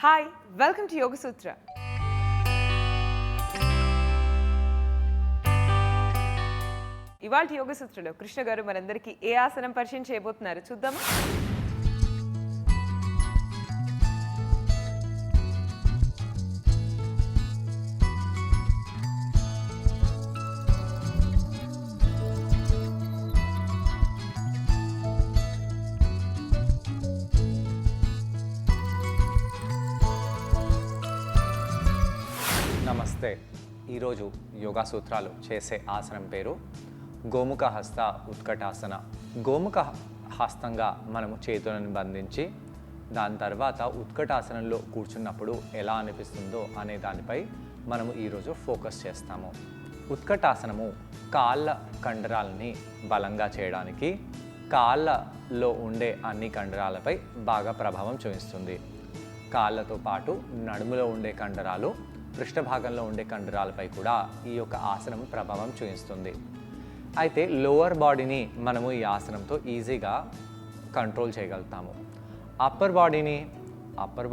Hi, welcome to యోగ సూత్ర. ఇవాళ యోగ సూత్రలో కృష్ణ గారు మనందరికీ ఏ ఆసనం పరిచయం చేయబోతున్నారు చూద్దామా? నమస్తే. ఈరోజు యోగా సూత్రాలు చేసే ఆసనం పేరు గోముఖ హస్త ఉత్కటాసన. గోముఖ హస్తంగా మనము చేతులను బంధించి దాని తర్వాత ఉత్కటాసనంలో కూర్చున్నప్పుడు ఎలా అనిపిస్తుందో అనే దానిపై మనము ఈరోజు ఫోకస్ చేస్తాము. ఉత్కటాసనము కాళ్ళ కండరాలని బలంగా చేయడానికి, కాళ్ళలో ఉండే అన్ని కండరాలపై బాగా ప్రభావం చూపిస్తుంది. కాళ్ళతో పాటు నడుములో ఉండే కండరాలు, పృష్ఠభాగంలో ఉండే కండరాలపై కూడా ఈ యొక్క ఆసనం ప్రభావం చూపిస్తుంది. అయితే లోవర్ బాడీని మనము ఈ ఆసనంతో ఈజీగా కంట్రోల్ చేయగలుగుతాము. అప్పర్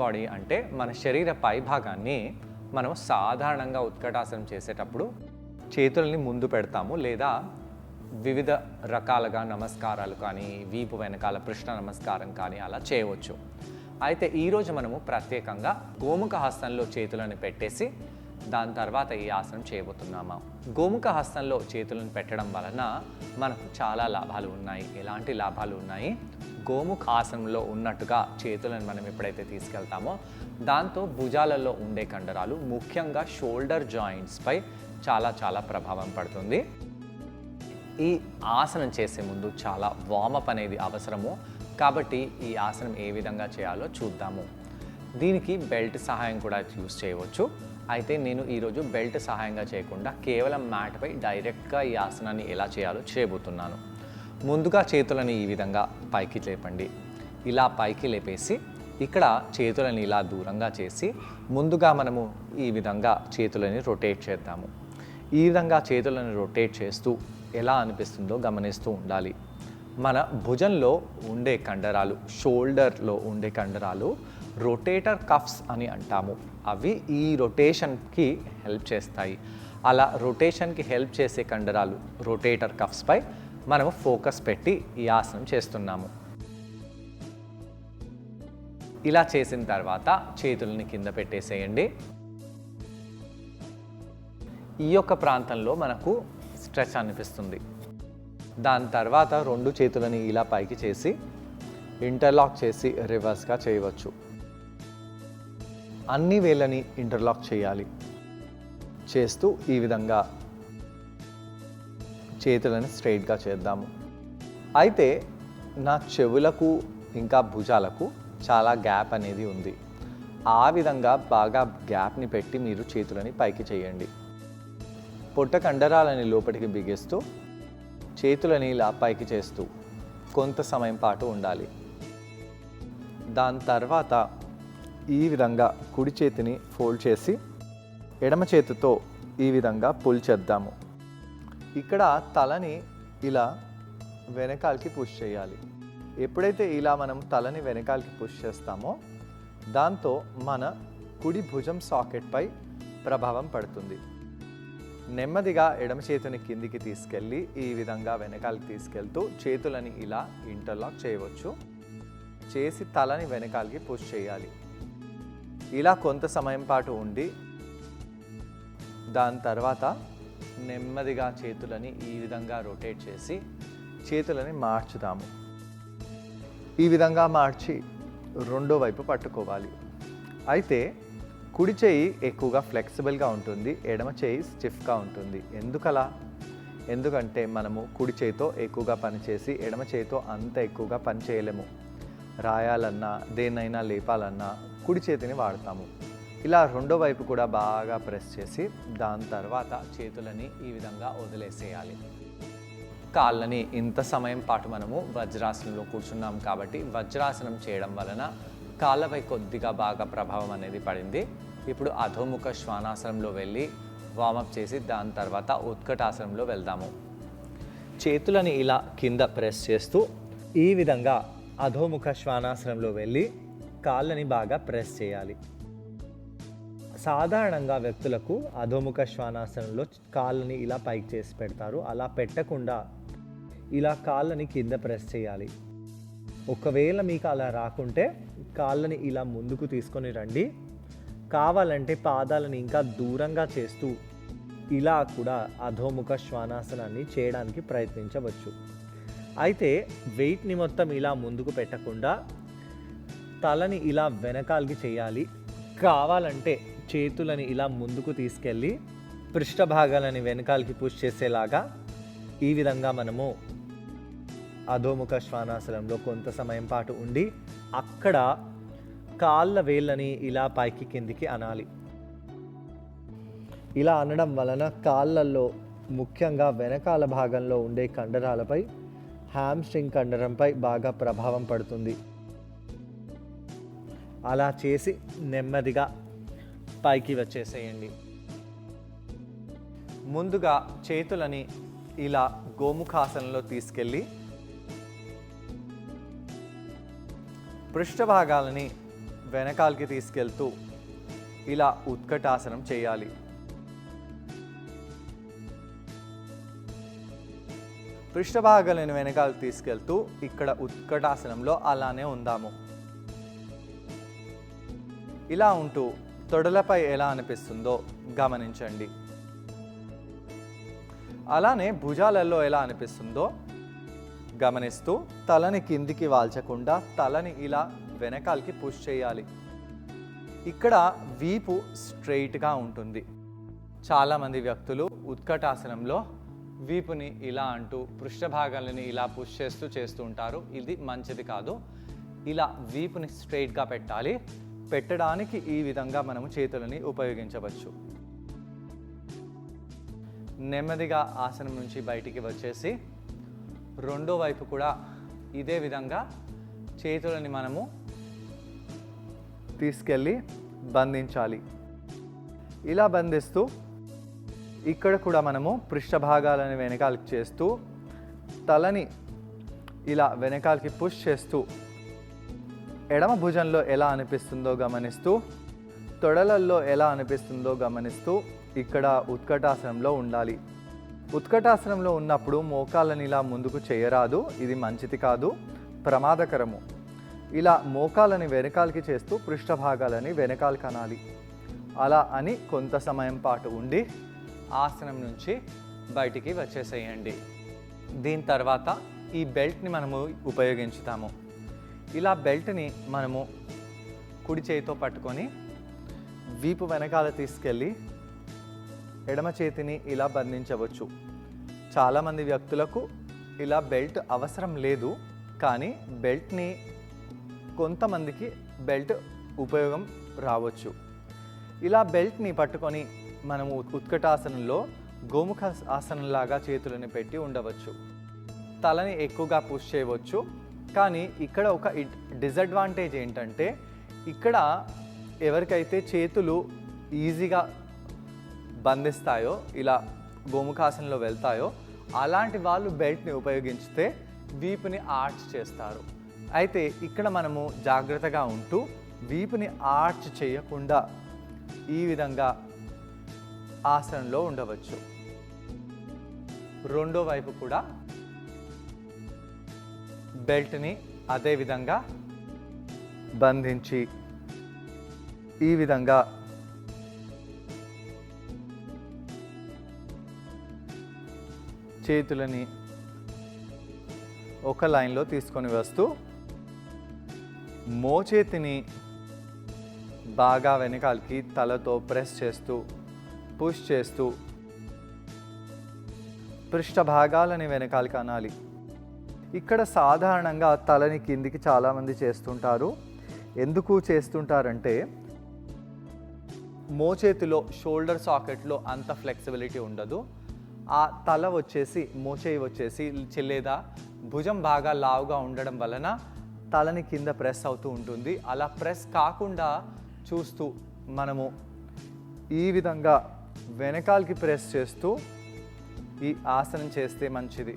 బాడీ అంటే మన శరీర పై భాగాన్ని మనం సాధారణంగా ఉత్కటాసనం చేసేటప్పుడు చేతుల్ని ముందు పెడతాము, లేదా వివిధ రకాలుగా నమస్కారాలు కానీ, వీపు వెనకాల పృష్ఠ నమస్కారం కానీ అలా చేయవచ్చు. అయితే ఈరోజు మనము ప్రత్యేకంగా గోముఖ హస్తంలో చేతులను పెట్టేసి దాని తర్వాత ఈ ఆసనం చేయబోతున్నాము. గోముఖ హస్తంలో చేతులను పెట్టడం వలన మనకు చాలా లాభాలు ఉన్నాయి. ఎలాంటి లాభాలు ఉన్నాయి? గోముఖ ఆసనంలో ఉన్నట్టుగా చేతులను మనం ఎప్పుడైతే తీసుకెళ్తామో దాంతో భుజాలలో ఉండే కండరాలు, ముఖ్యంగా షోల్డర్ జాయింట్స్పై చాలా ప్రభావం పడుతుంది. ఈ ఆసనం చేసే ముందు చాలా వార్మప్ అనేది అవసరము. కాబట్టి ఈ ఆసనం ఏ విధంగా చేయాలో చూద్దాము. దీనికి బెల్ట్ సహాయం కూడా యూస్ చేయవచ్చు. అయితే నేను ఈరోజు బెల్ట్ సహాయంగా చేయకుండా కేవలం మ్యాట్పై డైరెక్ట్గా ఈ ఆసనాన్ని ఎలా చేయాలో చేయబోతున్నాను. ముందుగా చేతులని ఈ విధంగా పైకి లేపండి. ఇలా పైకి లేపేసి ఇక్కడ చేతులని ఇలా దూరంగా చేసి ముందుగా మనము ఈ విధంగా చేతులని రొటేట్ చేద్దాము. ఈ విధంగా చేతులను రొటేట్ చేస్తూ ఎలా అనిపిస్తుందో గమనిస్తూ ఉండాలి. మన భుజంలో ఉండే కండరాలు, షోల్డర్లో ఉండే కండరాలు రొటేటర్ కఫ్స్ అని అంటాము. అవి ఈ రొటేషన్కి హెల్ప్ చేస్తాయి. అలా రొటేషన్కి హెల్ప్ చేసే కండరాలు, రొటేటర్ కఫ్స్పై మనము ఫోకస్ పెట్టి ఈ ఆసనం చేస్తున్నాము. ఇలా చేసిన తర్వాత చేతులని కింద పెట్టేసేయండి. ఈ యొక్క ప్రాంతంలో మనకు స్ట్రెచ్ అనిపిస్తుంది. దాని తర్వాత రెండు చేతులని ఇలా పైకి చేసి ఇంటర్లాక్ చేసి రివర్స్గా చేయవచ్చు. అన్ని వేళ్ళని ఇంటర్లాక్ చేయాలి. చేస్తూ ఈ విధంగా చేతులని స్ట్రైట్గా చేద్దాము. అయితే నా చెవులకు ఇంకా భుజాలకు చాలా గ్యాప్ అనేది ఉంది. ఆ విధంగా బాగా గ్యాప్ని పెట్టి మీరు చేతులని పైకి చేయండి. పొట్ట కండరాలని లోపలికి బిగిస్తూ చేతులని ఇలా పైకి చేస్తూ కొంత సమయం పాటు ఉండాలి. దాని తర్వాత ఈ విధంగా కుడి చేతిని ఫోల్డ్ చేసి ఎడమ చేతితో ఈ విధంగా పుల్ చేద్దాము. ఇక్కడ తలని ఇలా వెనకాలకి పుష్ చేయాలి. ఎప్పుడైతే ఇలా మనం తలని వెనకాలకి పుష్ చేస్తామో దాంతో మన కుడి భుజం సాకెట్పై ప్రభావం పడుతుంది. నెమ్మదిగా ఎడమ చేతిని కిందికి తీసుకెళ్ళి ఈ విధంగా వెనకాలకి తీసుకెళ్తూ చేతులని ఇలా ఇంటర్లాక్ చేయవచ్చు. చేసి తలని వెనకాలకి పుష్ చేయాలి. ఇలా కొంత సమయం పాటు ఉండి దాని తర్వాత నెమ్మదిగా చేతులని ఈ విధంగా రొటేట్ చేసి చేతులని మార్చుదాము. ఈ విధంగా మార్చి రెండో వైపు పట్టుకోవాలి. అయితే కుడి చేయి ఎక్కువగా ఫ్లెక్సిబుల్గా ఉంటుంది, ఎడమ చేయి స్టిఫ్గా ఉంటుంది. ఎందుకలా? ఎందుకంటే మనము కుడి చేయితో ఎక్కువగా పనిచేసి ఎడమ చేయితో అంత ఎక్కువగా పని చేయలేము. రాయాలన్నా దేన్నైనా లేపాలన్నా కుడి చేతిని వాడతాము. ఇలా రెండో వైపు కూడా బాగా ప్రెస్ చేసి దాని తర్వాత చేతులని ఈ విధంగా వదిలేసేయాలి. కాళ్ళని ఇంత సమయం పాటు మనము వజ్రాసనంలో కూర్చున్నాం కాబట్టి వజ్రాసనం చేయడం వలన కాళ్ళపై కొద్దిగా బాగా ప్రభావం అనేది పడింది. ఇప్పుడు అధోముఖ శ్వానాసనంలో వెళ్ళి వార్మప్ చేసి దాని తర్వాత ఉత్కటాసనంలో వెళ్దాము. చేతులని ఇలా కింద ప్రెస్ చేస్తూ ఈ విధంగా అధోముఖ శ్వానాసనంలో వెళ్ళి కాళ్ళని బాగా ప్రెస్ చేయాలి. సాధారణంగా వ్యక్తులకు అధోముఖ శ్వానాసనంలో కాళ్ళని ఇలా పైకి చేసి పెడతారు. అలా పెట్టకుండా ఇలా కాళ్ళని కింద ప్రెస్ చేయాలి. ఒకవేళ మీకు అలా రాకుంటే కాళ్ళని ఇలా ముందుకు తీసుకొని రండి. కావాలంటే పాదాలను ఇంకా దూరంగా చేస్తూ ఇలా కూడా అధోముఖ శ్వానాసనాన్ని చేయడానికి ప్రయత్నించవచ్చు. అయితే వెయిట్ని మొత్తం ఇలా ముందుకు పెట్టకుండా తలని ఇలా వెనకాలకి చేయాలి. కావాలంటే చేతులని ఇలా ముందుకు తీసుకెళ్ళి పృష్ఠ భాగాలని వెనకాలకి పుష్ చేసేలాగా ఈ విధంగా మనము అధోముఖ శ్వానాసనంలో కొంత సమయం పాటు ఉండి అక్కడ కాళ్ళ వేళ్ళని ఇలా పైకి కిందికి అనాలి. ఇలా అనడం వలన కాళ్ళల్లో ముఖ్యంగా వెనకాల భాగంలో ఉండే కండరాలపై హ్యామ్స్ట్రింగ్ కండరంపై బాగా ప్రభావం పడుతుంది. అలా చేసి నెమ్మదిగా పైకి వచ్చేసేయండి. ముందుగా చేతులని ఇలా గోముఖాసనంలో తీసుకెళ్ళి పృష్ఠ భాగాలని వెనకాలకి తీసుకెళ్తూ ఇలా ఉత్కటాసనం చేయాలి. పృష్ఠ భాగాలను వెనకాలకి తీసుకెళ్తూ ఇక్కడ ఉత్కటాసనంలో అలానే ఉందాము. ఇలా ఉంటూ తొడలపై ఎలా అనిపిస్తుందో గమనించండి. అలానే భుజాలలో ఎలా అనిపిస్తుందో గమనిస్తూ తలని కిందికి వాల్చకుండా తలని ఇలా వెనకాలకి పుష్ చేయాలి. ఇక్కడ వీపు స్ట్రైట్గా ఉంటుంది. చాలామంది వ్యక్తులు ఉత్కటాసనంలో వీపుని ఇలా అంటూ పృష్ఠ భాగాలని ఇలా పుష్ చేస్తూ ఉంటారు. ఇది మంచిది కాదు. ఇలా వీపుని స్ట్రైట్గా పెట్టాలి. పెట్టడానికి ఈ విధంగా మనము చేతులని ఉపయోగించవచ్చు. నెమ్మదిగా ఆసనం నుంచి బయటికి వచ్చేసి రెండో వైపు కూడా ఇదే విధంగా చేతులని మనము తీసుకెళ్ళి బంధించాలి. ఇలా బంధిస్తూ ఇక్కడ కూడా మనము పృష్ఠ భాగాలను వెనకాలకి చేస్తూ తలని ఇలా వెనకాలకి పుష్ చేస్తూ ఎడమ భుజంలో ఎలా అనిపిస్తుందో గమనిస్తూ తొడలల్లో ఎలా అనిపిస్తుందో గమనిస్తూ ఇక్కడ ఉత్కటాసనంలో ఉండాలి. ఉత్కటాసనంలో ఉన్నప్పుడు మోకాళ్ళని ఇలా ముందుకు చేయరాదు. ఇది మంచిది కాదు, ప్రమాదకరము. ఇలా మోకాళ్ళని వెనకాలకి చేస్తూ పృష్ఠ భాగాలని వెనకాలకి అనాలి. అలా అని కొంత సమయం పాటు ఉండి ఆసనం నుంచి బయటికి వచ్చేసేయండి. దీని తర్వాత ఈ బెల్ట్ని మనము ఉపయోగించుతాము. ఇలా బెల్ట్ని మనము కుడి చేతితో పట్టుకొని వీపు వెనకాల తీసుకెళ్ళి ఎడమ చేతిని ఇలా బంధించవచ్చు. చాలామంది వ్యక్తులకు ఇలా బెల్ట్ అవసరం లేదు, కానీ బెల్ట్ని కొంతమందికి బెల్ట్ ఉపయోగం రావచ్చు. ఇలా బెల్ట్ని పట్టుకొని మనము ఉత్కటాసనంలో గోముఖ ఆసనంలాగా చేతులను పెట్టి ఉండవచ్చు. తలని ఎక్కువగా పుష్ చేయవచ్చు. కానీ ఇక్కడ ఒక డిసడ్వాంటేజ్ ఏంటంటే ఇక్కడ ఎవరికైతే చేతులు ఈజీగా బంధిస్తాయో ఇలా గోముఖాసనంలో వెళ్తాయో అలాంటి వాళ్ళు బెల్ట్ని ఉపయోగించితే వీపుని ఆర్చ్ చేస్తారు. అయితే ఇక్కడ మనము జాగ్రత్తగా ఉంటూ వీపుని ఆర్చ్ చేయకుండా ఈ విధంగా ఆసనంలో ఉండవచ్చు. రెండో వైపు కూడా బెల్ట్ని అదే విధంగా బంధించి ఈ విధంగా చేతులని ఒక లైన్లో తీసుకొని వస్తూ మోచేతిని బాగా వెనకాలకి తలతో ప్రెస్ చేస్తూ పుష్ చేస్తూ పృష్ఠ భాగాలని వెనకాలకి అనాలి. ఇక్కడ సాధారణంగా తలని కిందికి చాలామంది చేస్తుంటారు. ఎందుకు చేస్తుంటారంటే మోచేతిలో షోల్డర్ సాకెట్లో అంత ఫ్లెక్సిబిలిటీ ఉండదు. ఆ తల వచ్చేసి మోచేయి వచ్చేసి లేదా భుజం బాగా లావుగా ఉండడం వలన తలని కింద ప్రెస్ అవుతూ ఉంటుంది. అలా ప్రెస్ కాకుండా చూస్తూ మనము ఈ విధంగా వెనకాలకి ప్రెస్ చేస్తూ ఈ ఆసనం చేస్తే మంచిది.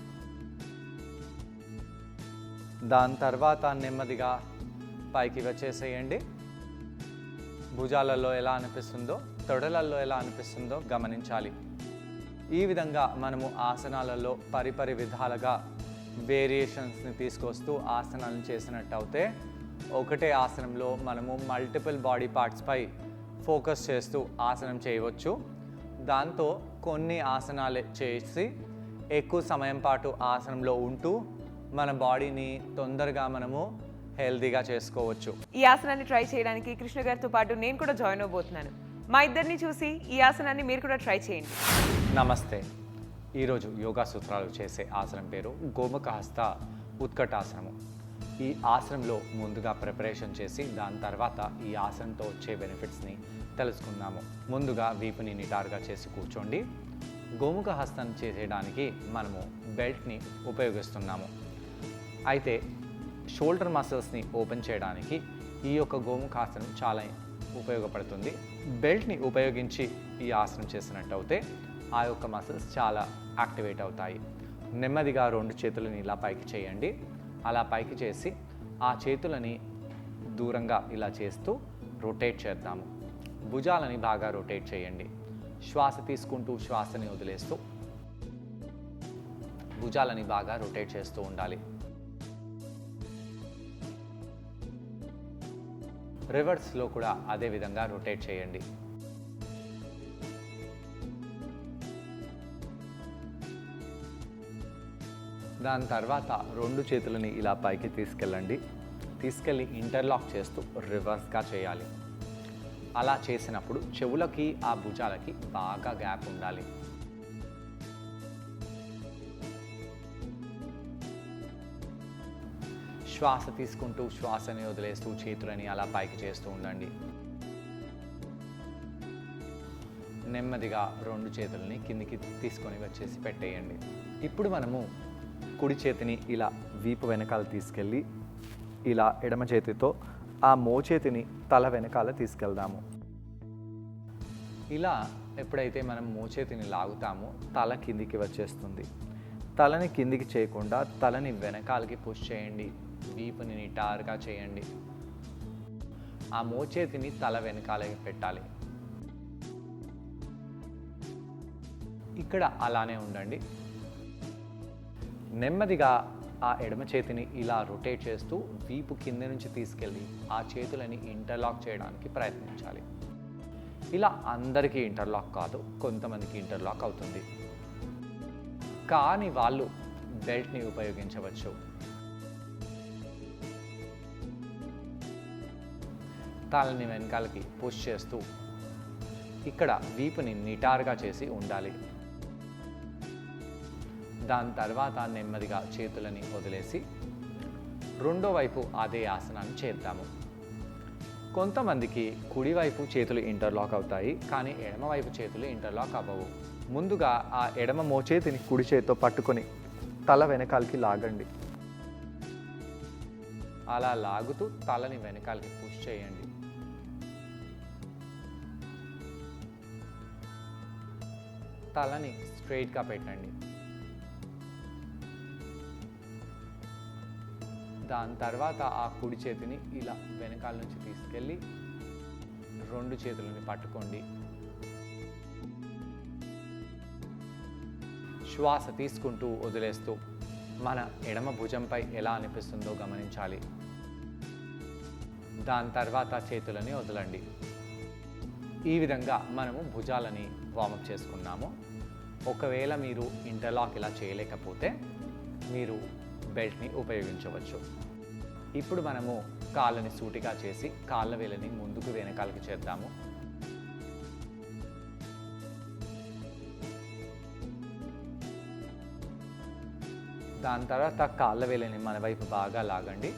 దాని తర్వాత నెమ్మదిగా పైకి వచ్చేసేయండి. భుజాలలో ఎలా అనిపిస్తుందో తొడలలో ఎలా అనిపిస్తుందో గమనించాలి. ఈ విధంగా మనము ఆసనాలలో పరిపరి విధాలుగా వేరియేషన్స్ని తీసుకొస్తూ ఆసనాలను చేసినట్టు అయితే ఒకటే ఆసనంలో మనము మల్టిపుల్ బాడీ పార్ట్స్పై ఫోకస్ చేస్తూ ఆసనం చేయవచ్చు. దాంతో కొన్ని ఆసనాలు చేసి ఎక్కువ సమయం పాటు ఆసనంలో ఉంటూ మన బాడీని తొందరగా మనము హెల్తీగా చేసుకోవచ్చు. ఈ ఆసనాన్ని ట్రై చేయడానికి కృష్ణ గారితో పాటు నేను కూడా జాయిన్ అవబోతున్నాను. మా ఇద్దరిని చూసి ఈ ఆసనాన్ని మీరు కూడా ట్రై చేయండి. నమస్తే. ఈరోజు యోగా సూత్రాలు చేసే ఆసనం పేరు గోముఖ హస్త ఉత్కటాసనము. ఈ ఆసనంలో ముందుగా ప్రిపరేషన్ చేసి దాని తర్వాత ఈ ఆసనంతో వచ్చే బెనిఫిట్స్ని తెలుసుకుందాము. ముందుగా వీపుని నిటారుగా చేసి కూర్చోండి. గోముఖ హస్తం చేసేయడానికి మనము బెల్ట్ని ఉపయోగిస్తున్నాము. అయితే షోల్డర్ మసిల్స్ని ఓపెన్ చేయడానికి ఈ యొక్క గోముఖాసనం చాలా ఉపయోగపడుతుంది. బెల్ట్ని ఉపయోగించి ఈ ఆసనం చేసినట్టు అయితే ఆ యొక్క మసిల్స్ చాలా యాక్టివేట్ అవుతాయి. నెమ్మదిగా 2 చేతులని ఇలా పైకి చేయండి. అలా పైకి చేసి ఆ చేతులని దూరంగా ఇలా చేస్తూ రొటేట్ చేద్దాము. భుజాలని బాగా రొటేట్ చేయండి. శ్వాస తీసుకుంటూ శ్వాసని వదిలేస్తూ భుజాలని బాగా రొటేట్ చేస్తూ ఉండాలి. రివర్స్లో కూడా అదే విధంగా రొటేట్ చేయండి. దాని తర్వాత 2 చేతులని ఇలా పైకి తీసుకెళ్ళి ఇంటర్లాక్ చేస్తూ రివర్స్గా చేయాలి. అలా చేసినప్పుడు చెవులకి ఆ భుజాలకి బాగా గ్యాప్ ఉండాలి. శ్వాస తీసుకుంటూ శ్వాసని వదిలేస్తూ చేతులని అలా పైకి చేస్తూ ఉండండి. నెమ్మదిగా 2 చేతులని కిందికి తీసుకొని వచ్చేసి పెట్టేయండి. ఇప్పుడు మనము కుడి చేతిని ఇలా వీపు వెనకాల తీసుకెళ్ళి ఇలా ఎడమ చేతితో ఆ మోచేతిని తల వెనకాల తీసుకెళ్దాము. ఇలా ఎప్పుడైతే మనం మోచేతిని లాగుతామో తల కిందికి వచ్చేస్తుంది. తలని కిందికి చేయకుండా తలని వెనకాలకి పుష్ చేయండి. వీపుని నిటారుగా చేయండి. ఆ మోచేతిని తల వెనకాలకి పెట్టాలి. ఇక్కడ అలానే ఉండండి. నెమ్మదిగా ఆ ఎడమ చేతిని ఇలా రొటేట్ చేస్తూ వీపు కింద నుంచి తీసుకెళ్ళి ఆ చేతులని ఇంటర్లాక్ చేయడానికి ప్రయత్నించాలి. ఇలా అందరికీ ఇంటర్లాక్ కాదు, కొంతమందికి ఇంటర్లాక్ అవుతుంది. కానీ వాళ్ళు బెల్ట్ని ఉపయోగించవచ్చు. తలని వెనకాలకి పుష్ చేస్తూ ఇక్కడ వీపుని నిటారుగా చేసి ఉండాలి. దాని తర్వాత నెమ్మదిగా చేతులని వదిలేసి రెండో వైపు అదే ఆసనాన్ని చేద్దాము. కొంతమందికి కుడివైపు చేతులు ఇంటర్లాక్ అవుతాయి, కానీ ఎడమవైపు చేతులు ఇంటర్లాక్ అవ్వవు. ముందుగా ఆ ఎడమ మోచేతిని కుడి చేతితో పట్టుకొని తల వెనకాలకి లాగండి. అలా లాగుతూ తలని వెనకాలకి పుష్ చేయండి. తలని స్ట్రైట్గా పెట్టండి. దాని తర్వాత ఆ కుడి చేతిని ఇలా వెనకాల నుంచి తీసుకెళ్ళి 2 చేతులని పట్టుకోండి. శ్వాస తీసుకుంటూ వదిలేస్తూ మన ఎడమ భుజంపై ఎలా అనిపిస్తుందో గమనించాలి. దాని తర్వాత చేతులని వదలండి. ఈ విధంగా మనము భుజాలని వార్మప్ చేసుకున్నాము. ఒకవేళ మీరు ఇంటర్లాక్ ఇలా చేయలేకపోతే మీరు బెల్ట్ని ఉపయోగించవచ్చు. ఇప్పుడు మనము కాళ్ళని సూటిగా చేసి కాళ్ళ వేలని ముందుకు వెనకాలకి చేద్దాము. దాని తర్వాత కాళ్ళ వేలని మన వైపు బాగా లాగండి.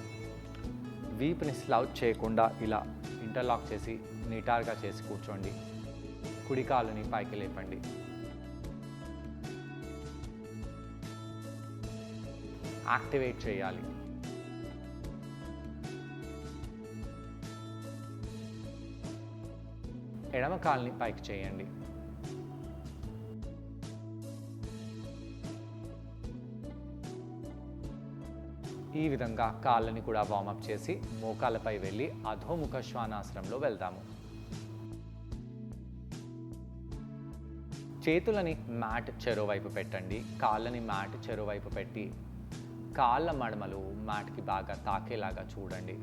వీపుని స్లౌచ్ చేయకుండా ఇలా ఇంటర్లాక్ చేసి నిటారుగా చేసి కూర్చోండి. కుడి కాళ్ళని పైకి లేపండి. యాక్టివేట్ చేయాలి. ఎడమ కాల్ని పైకి చేయండి. ఈ విధంగా కాళ్ళని కూడా వార్మప్ చేసి మోకాళ్ళపై వెళ్ళి అధోముఖ శ్వానాసనంలో వెళ్దాము. చేతులని మ్యాట్ చెరోవైపు పెట్టండి, కాళ్ళని మ్యాట్ చెరోవైపు పెట్టి కాళ్ళ మడమలు మ్యాట్కి బాగా తాకేలాగా చూడండి.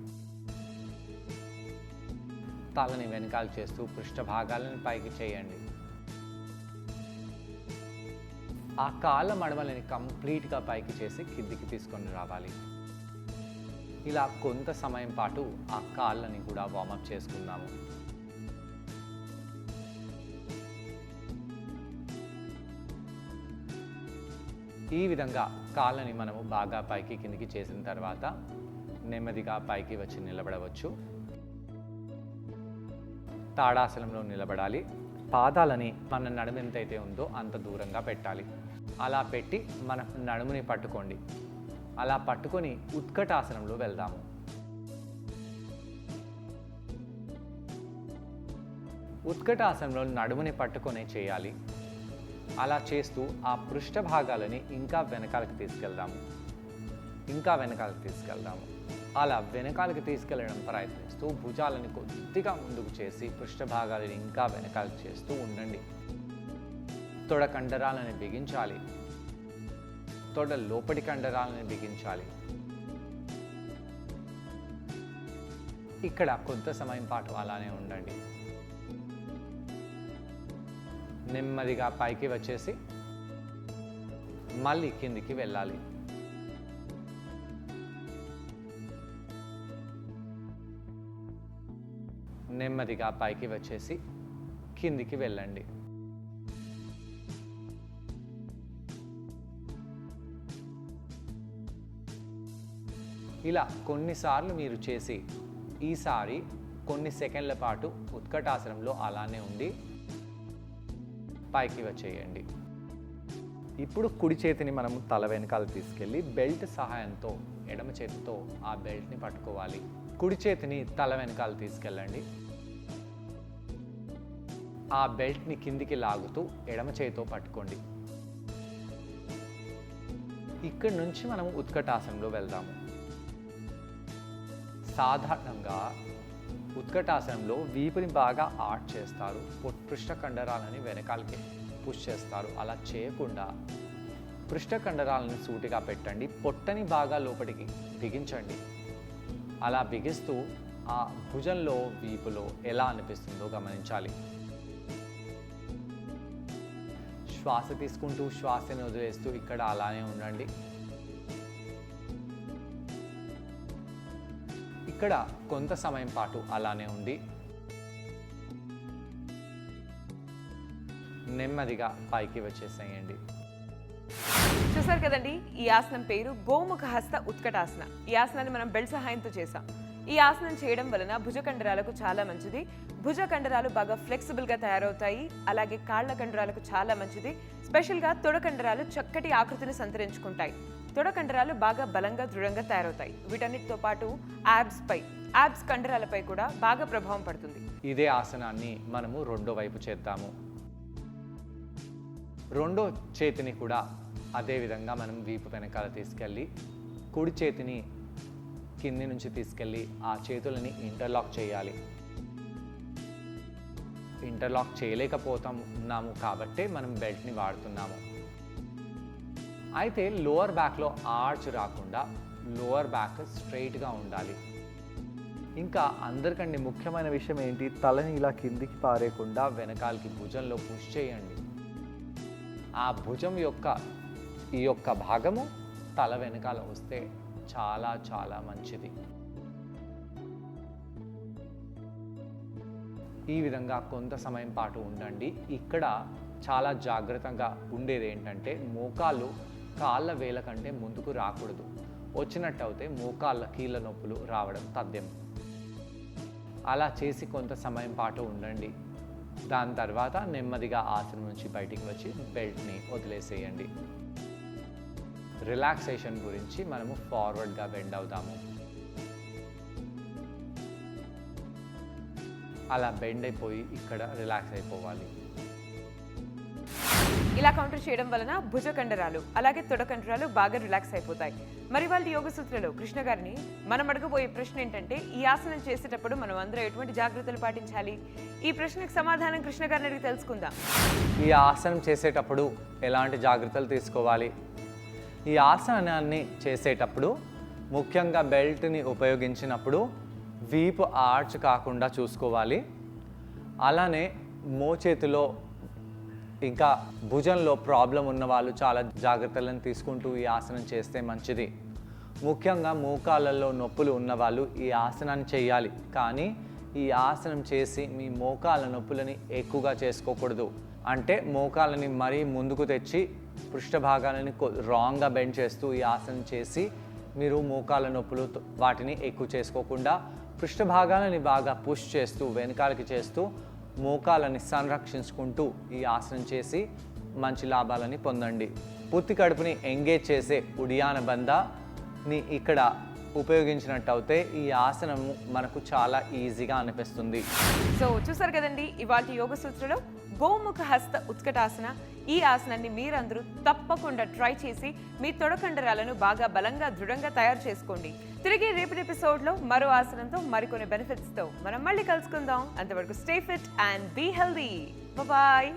తలని వెనకాల చేస్తూ పృష్ఠభాగాలను పైకి చేయండి. ఆ కాళ్ళ మడమలని కంప్లీట్గా పైకి చేసి కిందికి తీసుకొని రావాలి. ఇలా కొంత సమయం పాటు ఆ కాళ్ళని కూడా వార్మప్ చేసుకుందాము. ఈ విధంగా కాళ్ళని మనము బాగా పైకి కిందికి చేసిన తర్వాత నెమ్మదిగా పైకి వచ్చి నిలబడవచ్చు. తాడాసనంలో నిలబడాలి. పాదాలని మన నడుము ఎంతైతే ఉందో అంత దూరంగా పెట్టాలి. అలా పెట్టి మన నడుముని పట్టుకోండి. అలా పట్టుకొని ఉత్కటాసనంలో వెళ్దాము. ఉత్కటాసనంలో నడుముని పట్టుకొనే చేయాలి. అలా చేస్తూ ఆ పృష్ఠ భాగాలని ఇంకా వెనకాలకి తీసుకెళ్దాము. అలా వెనకాలకి తీసుకెళ్ళడం ప్రయత్నిస్తూ భుజాలని కొద్దిగా ముందుకు చేసి పృష్ఠ భాగాలని ఇంకా వెనకాలకి చేస్తూ ఉండండి. తొడ కండరాలని బిగించాలి. తొడ లోపటి కండరాలని బిగించాలి. ఇక్కడ కొంత సమయం పాటు అలానే ఉండండి. నెమ్మదిగా పైకి వచ్చేసి మళ్ళీ కిందికి వెళ్ళాలి. నెమ్మదిగా పైకి వచ్చేసి కిందికి వెళ్ళండి. ఇలా కొన్నిసార్లు మీరు చేసి ఈసారి కొన్ని సెకండ్ల పాటు ఉత్కటాసనంలో అలానే ఉండి పైకి వచ్చేయండి. ఇప్పుడు కుడి చేతిని మనము తల వెనకాల తీసుకెళ్ళి బెల్ట్ సహాయంతో ఎడమ చేతితో ఆ బెల్ట్ని పట్టుకోవాలి. కుడి చేతిని తల వెనకాల తీసుకెళ్ళండి. ఆ బెల్ట్ని కిందికి లాగుతూ ఎడమ చేతితో పట్టుకోండి. ఇక్కడి నుంచి మనము ఉత్కటాసనంలో వెళ్దాము. సాధారణంగా ఉత్కటాసనంలో వీపుని బాగా ఆర్ట్ చేస్తారు. పృష్ఠ కండరాలని వెనకాలకి పుష్ చేస్తారు. అలా చేయకుండా పృష్ఠ కండరాలను సూటిగా పెట్టండి. పొట్టని బాగా లోపలికి బిగించండి. అలా బిగిస్తూ ఆ భుజంలో వీపులో ఎలా అనిపిస్తుందో గమనించాలి. శ్వాస తీసుకుంటూ శ్వాసని వదిలేస్తూ ఇక్కడ అలానే ఉండండి. ఇక్కడ కొంత సమయం పాటు అలానే ఉండి నెమ్మదిగా పైకి వచ్చేసేయండి. చూసారు కదండి, ఈ ఆసనం పేరు గోముఖ హస్త ఉత్కటాసన. ఈ ఆసనాన్ని మనం బెల్ట్ సహాయంతో చేసాం. ఈ ఆసనం చేయడం వలన భుజ కండరాలకు చాలా మంచిది. భుజ కండరాలు బాగా ఫ్లెక్సిబుల్గా తయారవుతాయి. అలాగే కాళ్ళ కండరాలకు చాలా మంచిది. స్పెషల్గా తొడ కండరాలు చక్కటి ఆకృతిని సంతరించుకుంటాయి. తొడ కండరాలు బాగా బలంగా దృఢంగా తయారవుతాయి. వీటన్నిటితో పాటు యాబ్స్ కండరాలపై కూడా బాగా ప్రభావం పడుతుంది. ఇదే ఆసనాన్ని మనము రెండో వైపు చేద్దాము. రెండో చేతిని కూడా అదే విధంగా మనం వీపు వెనకాల తీసుకెళ్ళి కుడి చేతిని కింది నుంచి తీసుకెళ్ళి ఆ చేతులని ఇంటర్లాక్ చేయాలి. ఇంటర్లాక్ చేయలేకపోతున్నాము కాబట్టే మనం బెల్ట్ని వాడుతున్నాము. అయితే లోవర్ బ్యాక్లో ఆర్చ్ రాకుండా లోవర్ బ్యాక్ స్ట్రైట్గా ఉండాలి. ఇంకా అందరికంటే ముఖ్యమైన విషయం ఏంటి, తలని ఇలా కిందికి పారేయకుండా వెనకాలకి భుజంలో పుష్ చేయండి. ఆ భుజం ఈ యొక్క భాగము తల వెనకాల వస్తే చాలా చాలా మంచిది. ఈ విధంగా కొంత సమయం పాటు ఉండండి. ఇక్కడ చాలా జాగ్రత్తగా ఉండేది ఏంటంటే మోకాళ్ళు కాళ్ళ వేల కంటే ముందుకు రాకూడదు. వచ్చినట్టు అయితే మోకాళ్ళ కీళ్ళ నొప్పులు రావడం తథ్యం. అలా చేసి కొంత సమయం పాటు ఉండండి. దాని తర్వాత నెమ్మదిగా ఆసనం నుంచి బయటికి వచ్చి బెల్ట్ని వదిలేసేయండి. రిలాక్సేషన్ గురించి మనము ఫార్వర్డ్గా బెండ్ అవుదాము. అలా బెండ్ అయిపోయి ఇక్కడ రిలాక్స్ అయిపోవాలి. ఇలా కౌంటర్ చేయడం వలన భుజ కండరాలు అలాగే తొడ కండరాలు బాగా రిలాక్స్ అయిపోతాయి. మరి వాళ్ళ యోగ సూత్రాలు కృష్ణ గారిని మనం అడగబోయే ప్రశ్న ఏంటంటే, ఈ ఆసనం చేసేటప్పుడు మనం అందరూ ఎటువంటి జాగ్రత్తలు పాటించాలి? ఈ ప్రశ్నకు సమాధానం కృష్ణ గారిని అడిగి తెలుసుకుందాం. ఈ ఆసనం చేసేటప్పుడు ఎలాంటి జాగ్రత్తలు తీసుకోవాలి? ఈ ఆసనాన్ని చేసేటప్పుడు ముఖ్యంగా బెల్ట్ని ఉపయోగించినప్పుడు వీపు ఆర్చ్ కాకుండా చూసుకోవాలి. అలానే మోచేతిలో ఇంకా భుజంలో ప్రాబ్లం ఉన్న వాళ్ళు చాలా జాగ్రత్తలను తీసుకుంటూ ఈ ఆసనం చేస్తే మంచిది. ముఖ్యంగా మోకాళ్ళల్లో నొప్పులు ఉన్నవాళ్ళు ఈ ఆసనాన్ని చేయాలి. కానీ ఈ ఆసనం చేసి మీ మోకాళ్ళ నొప్పులని ఎక్కువగా చేసుకోకూడదు. అంటే మోకాళ్ళని మరీ ముందుకు తెచ్చి పృష్ఠభాగాలని రాంగ్గా బెండ్ చేస్తూ ఈ ఆసనం చేసి మీరు మోకాళ్ళ నొప్పులు వాటిని ఎక్కువ చేసుకోకుండా పృష్ఠభాగాలని బాగా పుష్ చేస్తూ వెనకాలకి చేస్తూ మోకాలని సంరక్షించుకుంటూ ఈ ఆసనం చేసి మంచి లాభాలని పొందండి. పూర్తి కడుపుని ఎంగేజ్ చేసే ఉడియాన బంధాన్ని ఇక్కడ ఉపయోగించినట్టు అయితే ఈ ఆసనం మనకు చాలా ఈజీగా అనిపిస్తుంది. సో చూసారు కదండి ఇవాళ యోగ సూత్రలో గోముఖ హస్త ఉత్కటాసన. ఈ ఆసనాన్ని మీరందరూ తప్పకుండా ట్రై చేసి మీ తొడ కండరాలను బాగా బలంగా దృఢంగా తయారు చేసుకోండి. తిరిగి రేపటి ఎపిసోడ్లో మరో ఆసనంతో మరికొన్ని బెనిఫిట్స్తో మనం మళ్ళీ కలుసుకుందాం. అంతవరకు stay fit and be healthy. Bye.